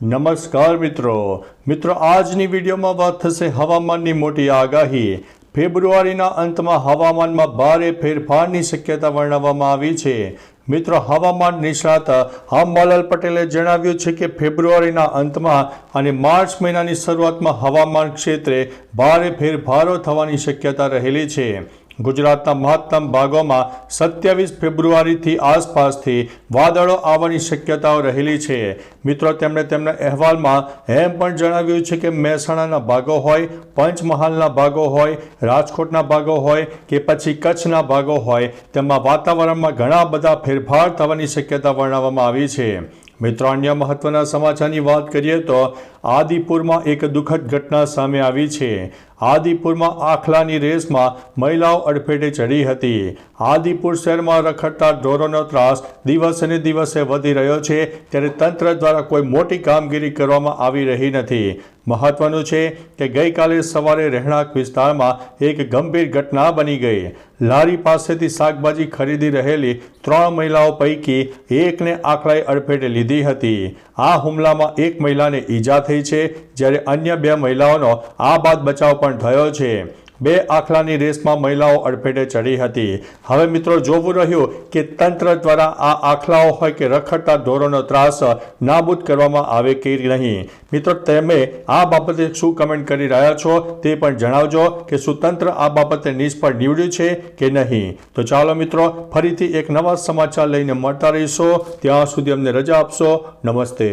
નમસ્કાર મિત્રો આજની વિડીયોમાં વાત થશે હવામાનની મોટી આગાહી। ફેબ્રુઆરીના અંતમાં હવામાનમાં ભારે ફેરફારની શક્યતા વર્ણવવામાં આવી છે। મિત્રો હવામાન નિષ્ણાત અંબાલાલ પટેલે જણાવ્યું છે કે ફેબ્રુઆરીના અંતમાં અને માર્ચ મહિનાની શરૂઆતમાં હવામાન ક્ષેત્રે ભારે ફેરફારો થવાની શક્યતા રહેલી છે। ગુજરાતના મહત્તમ ભાગોમાં 27 ફેબ્રુઆરીથી આસપાસથી વાદળો આવવાની શક્યતાઓ રહેલી છે। મિત્રો તેમણે તેમના અહેવાલમાં એમ પણ જણાવ્યું છે કે મહેસાણાના ભાગો હોય, પંચમહાલના ભાગો હોય, રાજકોટના ભાગો હોય કે પછી કચ્છના ભાગો હોય, તેમાં વાતાવરણમાં ઘણા બધા ફેરફાર થવાની શક્યતા વર્ણવવામાં આવી છે। મિત્રો અન્ય મહત્વના સમાચારની વાત કરીએ તો આદિપુરમાં એક દુઃખદ ઘટના સામે આવી છે। આદિપુરમાં આખલાની રેસમાં મહિલાઓ અડફેટે ચડી હતી। આદિપુર શહેરમાં રખડતા ઢોરોનો ત્રાસ દિવસે દિવસે વધી રહ્યો છે, ત્યારે તંત્ર દ્વારા કોઈ મોટી કામગીરી કરવામાં આવી રહી નથી। મહત્વનું છે કે ગઈકાલે સવારે રહેણાંક વિસ્તારમાં એક ગંભીર ઘટના બની ગઈ। લારી પાસેથી શાકભાજી ખરીદી રહેલી 3 મહિલાઓ પૈકી એકને આખલાએ અડફેટે લીધી હતી। આ હુમલામાં એક મહિલાને ઈજા થઈ છે, જ્યારે અન્ય 2 મહિલાઓનો આ બાદ બચાવ પણ થયો છે। 2 આખલાની રેસમાં મહિલાઓ અડફેટે ચડી હતી। હવે મિત્રો જોવું રહ્યું કે તંત્ર દ્વારા આ આખલાઓ હોય કે રખડતા ઢોરોનો ત્રાસ નાબૂદ કરવામાં આવે કે નહીં। મિત્રો તમે આ બાબતે શું કમેન્ટ કરી રહ્યા છો તે પણ જણાવજો કે શું તંત્ર આ બાબતે નિષ્ફળ નીવડ્યું છે કે નહીં। તો ચાલો મિત્રો ફરીથી એક નવા સમાચાર લઈને મળતા રહીશું। ત્યાં સુધી અમને રજા આપશો। નમસ્તે।